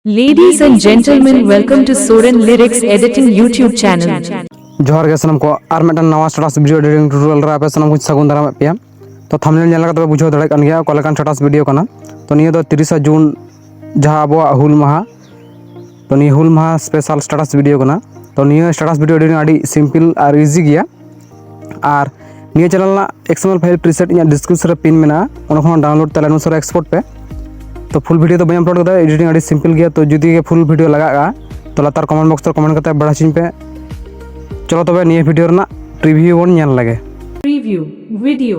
Ladies and gentlemen, welcome to Saren Lyrics Editing YouTube channel. जोहार गे सनम को are mitten नवा status video editing tutorial रे आपे सनम को सगुन दाराम पे तो थंबनेल नेल कते बुझाव दाड़े कान गया कोलकान स्टेटस वीडियो कना तो निया दो 30 जून जहां अबो हुल माहा तो निया हुल माहा स्पेशल स्टेटस वीडियो कना तो निया स्टेटस वीडियो एडिटिंग आडी सिंपल और इजी गया और निया चैनल ना XML file preset in description रे पिन मेना ओना खन डाउनलोड तले अनुसार एक्सपोर्ट पे तो फुल वीडियो तो बयाम अपलोड करता एडिटिंग आडी सिंपल गया तो जुदी के फुल वीडियो लगा तो लातार कमेंट बॉक्स तो कमेंट करते बड़ा चिन पे चलो तबे निया वीडियो ना प्रीव्यू वन नेल लगे Preview video